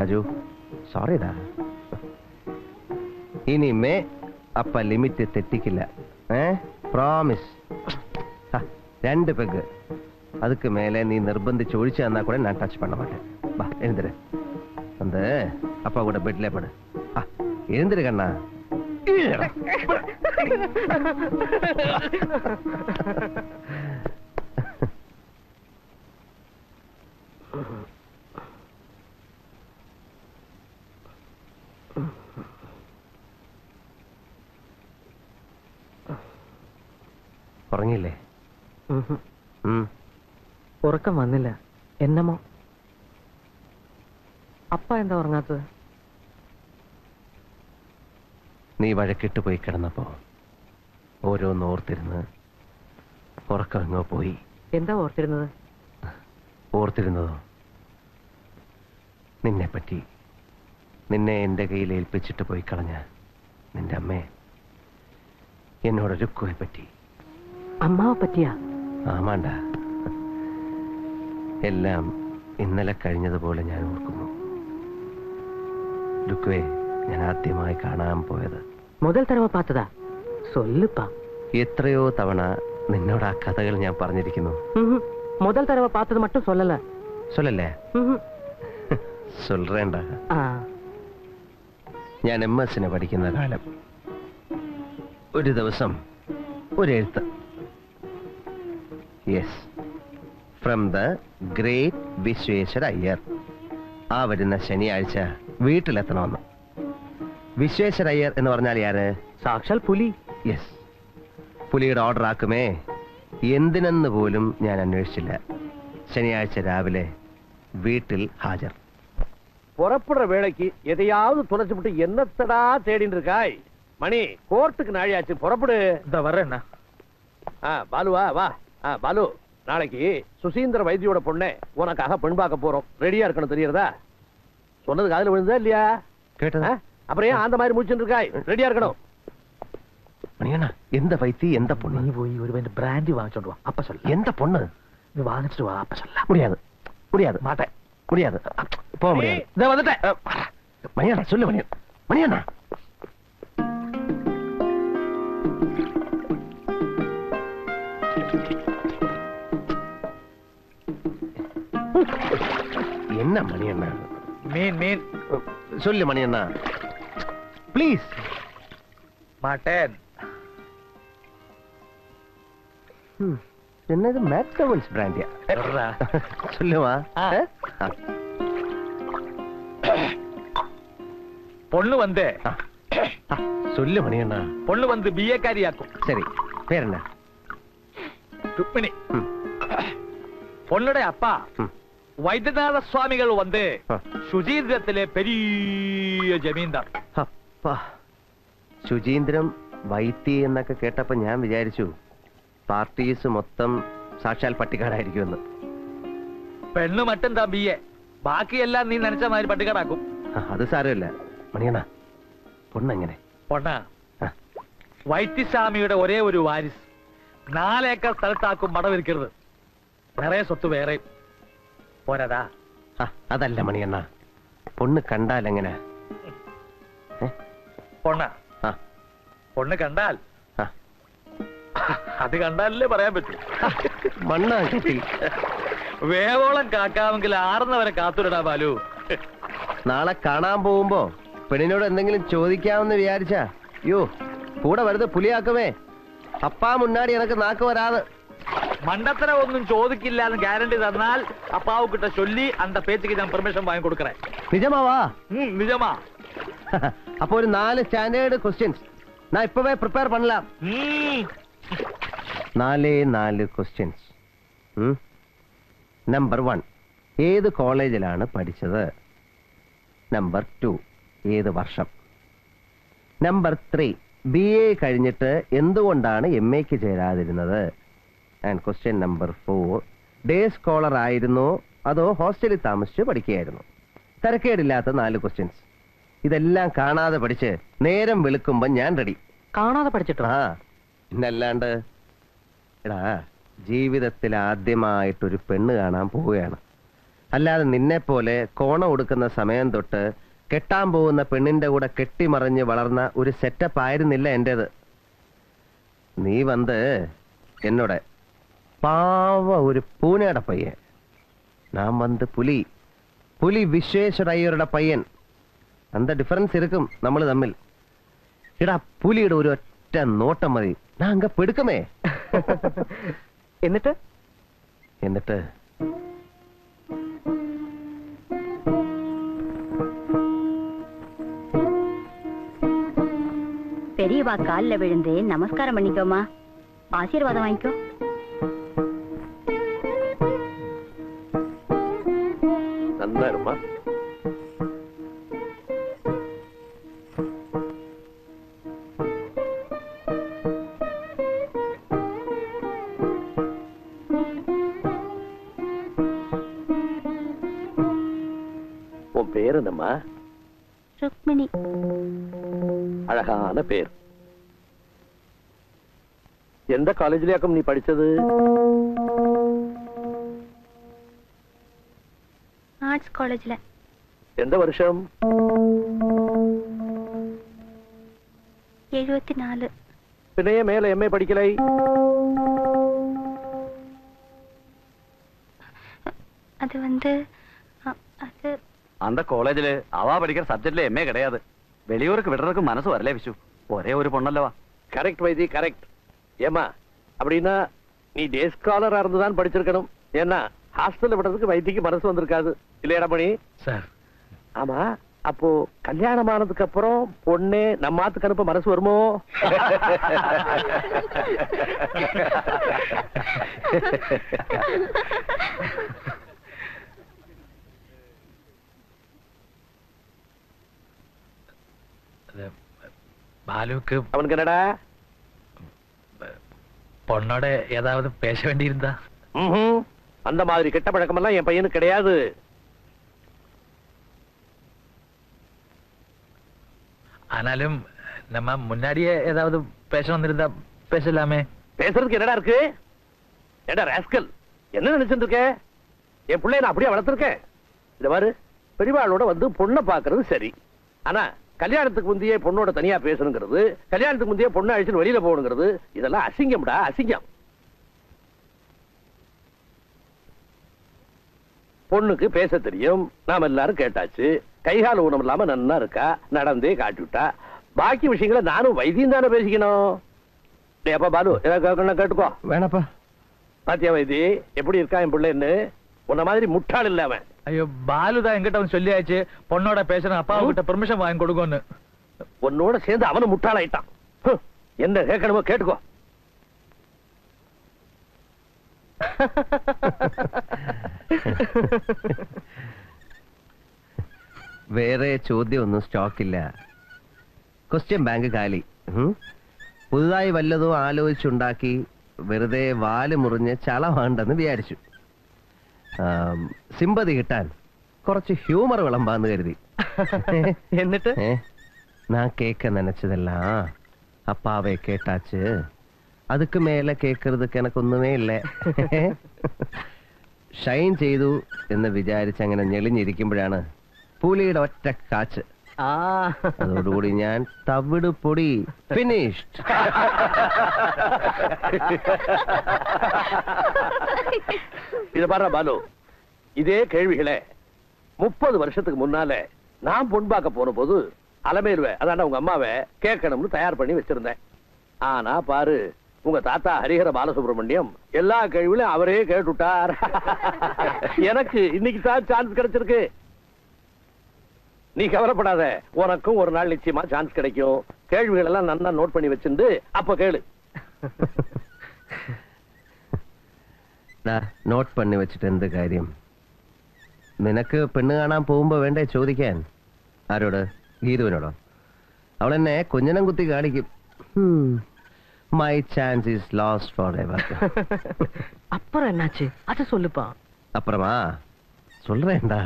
രാജു, സോറിടാ. ഇനിമേ അപ്പ limit തെറ്റിക്കില്ല. Promise. 2 peg. அதுக்கு மேலே நீ நிர்பந்திச்சு ஒழிச்சு தந்தா கூட நான் டச் பண்ண மாட்டேன். வா எழுந்துரு. அந்த அப்பா கூட பெட்ல படு. எழுந்துரு கண்ணா. ഉറങ്ങിയില്ലേ? ഉറക്കം വന്നില്ല. എന്നമോ അപ്പ എന്താ ഉറങ്ങാത്തത്? നീ വഴക്കിട്ട് പോയി കിടന്നപ്പോ ഓരോന്ന് ഓർത്തിരുന്ന് ഉറക്കം എങ്ങോ പോയി. എന്താ ഓർത്തിരുന്നത്? ഓർത്തിരുന്നതോ നിന്നെപ്പറ്റി. നിന്നെ എന്റെ കയ്യിൽ ഏൽപ്പിച്ചിട്ട് പോയി കളഞ്ഞ നിന്റെ അമ്മയെ, എന്നോട് രുക്കുവെ പറ്റി. അമ്മാവെ പറ്റിയാ? ആമാണ്ട. എല്ലാം ഇന്നലെ കഴിഞ്ഞതുപോലെ ഞാൻ ഓർക്കുന്നു. രുക്കുവെ ഞാൻ ആദ്യമായി കാണാൻ പോയത്. മുതൽ തടവ പാത്തതാ? സൊല്ലുപ്പാ. എത്രയോ തവണ നിന്നോട് ആ കഥകൾ ഞാൻ പറഞ്ഞിരിക്കുന്നു. മുതൽ തടവ പാത്തത് മറ്റും സൊല്ലല. സൊല്ലല്ലേ? സൊല്ലേണ്ട. ഞാൻ MS പഠിക്കുന്ന കാലം ഒരു ദിവസം ഒരു എഴുത്ത്. Yes, from the great Vishweshwara Iyer. ആ വരുന്ന ശനിയാഴ്ച വീട്ടിലെത്തണമെന്ന്. വിശ്വേശ്വര അയ്യർ എന്ന് പറഞ്ഞാൽ ആര്? സാക്ഷാൽ പുലി. യെസ്, പുലിയുടെ ഓർഡർ ആക്കുമേ. എന്തിനെന്ന് പോലും ഞാൻ അന്വേഷിച്ചില്ല. ശനിയാഴ്ച രാവിലെ വീട്ടിൽ ഹാജർ. புறப்படுற வேலைக்கு எதையாவது துணைச்சு விட்டு என்னத்தடா தேடின்னு இருக்காய்? மணி, கோர்ட்டுக்கு நாழியாச்சு, புறப்படு. இந்த வர்றேண்ணா. பாலுவா வா. பாலு, நாளைக்கு சுசீந்திர வைத்தியோட பொண்ணே உனக்காக பெண் பார்க்க போறோம். ரெடியா இருக்கணும், தெரியறதா? சொன்னது காதுல விழுந்தா இல்லையா? கேட்டதா? அப்புறம் ஏன் அந்த மாதிரி முடிச்சுட்டு இருக்காய்? ரெடியா இருக்கணும். மணியண்ணா, எந்த வைத்தி எந்த பொண்ணு? நீ போய் ஒரு வேண்டிய பிராண்டி வாங்கிட்டு வா. அப்ப சொல்ல. எந்த பொண்ணு? நீ வாங்கிட்டு வா. அப்ப சொல்ல. முடியாது, முடியாது, மாட்டேன். முடியாது, போக முடியாது. இத வந்துட்டேன். மணியண்ணா சொல்லு. மணியண்ணா என்ன மணியண்ணா? மீன் சொல்லு மணியண்ணா ப்ளீஸ். மாட்டேன். என்னது மேக்டவன்ஸ் பிராண்டியா? சொல்லுவா. பொண்ணு வந்து சொல்லு மணியண்ணா. பொண்ணு வந்து BA காரியாக்கும். சரி, பேர் என்ன? ருக்மிணி. பொண்ணுடைய அப்பா வைத்தியநாத சுவாமிகள் வந்து சுஜீந்திரத்திலே பெரிய ജമീന്ദാർ. അപ്പാ, ശുചീന്ദ്രം വൈത്തി എന്നൊക്കെ കേട്ടപ്പോ ഞാൻ വിചാരിച്ചു പാർട്ടീസ് മൊത്തം സാക്ഷാൽ പട്ടിക്കാടായിരിക്കുമെന്ന്. പെണ്ണ് മട്ടും താ BA, ബാക്കിയെല്ലാം നീ നനച്ച മാതിരി പട്ടിക്കാടാക്കും. അത് സാരമില്ല മണിയണ്ണ. പൊണ്ണെങ്ങനെ? പൊണ്ണ വൈദ്യസ്വാമിയുടെ ഒരേ ഒരു വാരിസ്. 4 ഏക്കർ സ്ഥലത്താക്കും മടവിരിക്കരുത്. നിറയെ സ്വത്ത് വേറെ പോരാതാ. അതല്ല മണിയണ്ണ, പൊണ്ണ് കണ്ടാൽ എങ്ങനെ? പൊണ്ണ് കണ്ടാൽ അത് കണ്ടാലല്ലേ പറയാൻ പറ്റൂ. മണ്ണ കിട്ടി. വേവോളം കാക്കാമെങ്കിൽ ആറുന്നവരെ കാത്തുരിടാ ബാലു. നാളെ കാണാൻ പോകുമ്പോ പെണ്ണിനോട് എന്തെങ്കിലും ചോദിക്കാമെന്ന് വിചാരിച്ചാ യോ കൂടെ വെറുതെ പുലിയാക്കുമേ. അപ്പാ മുന്നാടി എനക്ക് നാക്ക് വരാതെ. മണ്ടത്തരം ഒന്നും ചോദിക്കില്ല എന്ന് ഗ്യാരണ്ടി തന്നാൽ അപ്പാവ് കിട്ട ചൊല്ലി അന്ത പേച്ചക്ക് ഞാൻ പെർമിഷൻ വാങ്ങി കൊടുക്കറേ. നിജമാവാ? നിജമാ. അപ്പൊ ഒരു 4 സ്റ്റാൻഡേർഡ് ക്വസ്റ്റ്യൻസ് ഞാൻ ഇപ്പവേ പ്രിപ്പയർ പണലാം. 4 ക്വസ്റ്റ്യൻസ്. നമ്പർ 1, ഏത് കോളേജിലാണ് പഠിച്ചത്? നമ്പർ 2, ഏത് വർഷം? നമ്പർ 3, BA കഴിഞ്ഞിട്ട് എന്തുകൊണ്ടാണ് MAക്ക് ചേരാതിരുന്നത്? And question number 4, day scholar ആയിരുന്നോ അതോ ഹോസ്റ്റലിൽ താമസിച്ച് പഠിക്കുകയായിരുന്നു? തരക്കേടില്ലാത്ത 4 ക്വസ്റ്റ്യൻസ്. ഇതെല്ലാം കാണാതെ പഠിച്ച് നേരം വെളുക്കുമ്പോ ഞാൻ റെഡി. കാണാതെ പഠിച്ചിട്ടോ? ഇന്നല്ലാണ്ട്. എടാ, ജീവിതത്തിൽ ആദ്യമായിട്ടൊരു പെണ്ണ് കാണാൻ പോവുകയാണ്. അല്ലാതെ നിന്നെ പോലെ കോണം കൊടുക്കുന്ന സമയം തൊട്ട് കെട്ടാൻ പോകുന്ന പെണ്ണിന്റെ കൂടെ കെട്ടിമറിഞ്ഞ് വളർന്ന ഒരു സെറ്റപ്പ് ആയിരുന്നില്ല എന്റേത്. നീ വന്ന് എന്നോട് പാവ ഒരു പൂനെയുടെ പയ്യൻ, ഞാൻ വന്ന് പുലി പുലി വിശ്വേശ്വര അയ്യരുടെ പയ്യൻ. அந்த டிஃபரன்ஸ் இருக்கும் നമ്മൾ തമ്മിൽ. എടാ പുലിയുടെ ഒരു ഒറ്റ നോട്ടം മതി, ഞാൻ അങ്ങ് പെടുക്കുമേ. എന്നിട്ട് എന്നിട്ട് பெரியவா கால்ல விழுந்து நமஸ்காரம் பண்ணிக்கோமா, ஆசீர்வாதம் வாங்கிக்கோ. நல்லா இருமா. உன் பேர் என்னம்மா? ருக்மிணி. அழகான பேர். எந்த காலேஜ்லயாக்கும் நீ படிச்சது? ஆர்ட்ஸ் காலேஜ்ல. எந்த வருஷம்? 74. பின்னையே மேல எம்ஏ படிக்கலை? அது வந்து அது அந்த காலேஜில் அவா படிக்கிற சப்ஜெக்ட்ல எம்ஏ கிடையாது. வெளியூருக்கு விடுறதுக்கு மனசு வரல விசு. ஒரே ஒரு பொண்ணல்லவா. கரெக்ட் வைத்தி, கரெக்ட். ஏமா அப்படின்னா நீ டே ஸ்காலரா இருந்துதான் படிச்சிருக்கணும். ஏன்னா ஹாஸ்டல்ல விடுறதுக்கு வைத்திக்கு மனசு வந்திருக்காது இல்லையா மணி? சார் ஆமா, அப்போ கல்யாணம் ஆனதுக்கு அப்புறம் பொண்ணே நம்ம ஆத்துக்கு அனுப்ப மனசு வருமோ? பாலுவுக்கு அவனுக்கு என்னடா பொண்ணோட ஏதாவது பேச வேண்டியிருந்தா? அந்த மாதிரி கெட்ட பழக்கமெல்லாம் என் பையனுக்கு கிடையாது. ஆனாலும் நம்ம முன்னாடியே ஏதாவது பேச வந்திருந்தா பேசலாமே. பேசுறதுக்கு என்னடா இருக்கு? ஏடா ராஸ்கல், என்ன நினைச்சிட்டு இருக்க? என் பிள்ளைய நான் அப்படியே வளர்த்திருக்கேன். இந்த மாதிரி பெரியவாளோட வந்து பொண்ணை பாக்குறது சரி. ஆனா கல்யாணத்துக்கு முந்தையே பொண்ணோட தனியா பேசணுங்கிறது, கல்யாணத்துக்கு முந்தையே பொண்ணை அழிச்சு வெளியில போகணுங்கிறது, இதெல்லாம் அசிங்கம்டா, அசிங்கம். பொண்ணுக்கு பேச தெரியும், நாம எல்லாரும் கேட்டாச்சு. கைகால ஊனம் இல்லாம நன்னா இருக்கா, நடந்தே காட்டி விட்டா. பாக்கி விஷயங்களை நானும் வைத்தியம் தானே பேசிக்கணும். அப்பா பாலு, ஏதாவது கேட்டுக்கோ. வேணாப்பா. பாத்தியா வைத்தி எப்படி இருக்கா என் பிள்ளைன்னு? உன்ன மாதிரி முட்டாள் இல்ல அவன். ஐயோ, பாலுதான் எங்கிட்ட அவன் சொல்லியாச்சு பொண்ணோட பேசணும், அப்பாவு கிட்ட பெர்மிஷன் வாங்கி கொடுங்கன்னு. உன்னோட சேர்ந்து அவனும் முட்டாளாயிட்டான். என்ன கேட்கணுமோ கேட்டுக்கோ. വേറെ ചോദ്യമൊന്നും സ്റ്റോക്കില്ല. ക്വസ്റ്റ്യൻ ബാങ്ക് കാലി. പുതുതായി വല്ലതും ആലോചിച്ചുണ്ടാക്കി വെറുതെ വാല് മുറിഞ്ഞ് ചളവാണ്ടെന്ന് വിചാരിച്ചു. സിമ്പതി കിട്ടാൻ കുറച്ച് ഹ്യൂമർ വിളമ്പാന്ന് കരുതി. എന്നിട്ട് நான் கேட்க நினைச்சதெல்லாம் அப்பாவே கேட்டாச்சு. அதுக்கு மேல கேட்கறதுக்கு எனக்கு ஒண்ணுமே இல்லை. ഷൈൻ ചെയ്തു എന്ന് വിചാരിച്ച് അങ്ങനെ ഞെളിഞ്ഞിരിക്കുമ്പോഴാണ് പുലിയുടെ ഒറ്റ കാച്ച്. അതോടുകൂടി ഞാൻ തവിട് പൊടി ഫിനിഷ്ഡ്. இத பாரு பாலு, இதே கேள்விகளை 30 வருஷத்துக்கு முன்னால நான் பொன் பார்க்க போன போது அலமேருவை, அதான உங்க அம்மாவை கேட்கணும்னு தயார் பண்ணி வச்சிருந்தேன். ஆனா பாரு, உங்க தாத்தா ஹரிஹர பாலசுப்ரமணியம் எல்லா கேள்விகளையும் அவரே கேட்டுட்டார். எனக்கு இன்னைக்கு தான் சான்ஸ் கிடைச்சிருக்கு. நீ கவலைப்படாத, உனக்கும் ஒரு நாள் நிச்சயமா சான்ஸ் கிடைக்கும். கேள்விகள் எல்லாம் நல்லா நோட் பண்ணி வச்சிருந்து அப்ப கேளு. നോട്ട് പണി വെച്ചിട്ട് എന്ത് കാര്യം? നിനക്ക് പെണ്ണ് കാണാൻ പോകുമ്പോ വേണ്ടേ ചോദിക്കാൻ? ആരോട്? ഗീതുവിനോടോ? അവളെന്നെ കുഞ്ഞനം കുത്തി കാണിക്കും. My chance is lost for ever. அப்புறம் என்னாச்சு? அது சொல்லுப்பா. அப்புறமா சொல்றேன்டா.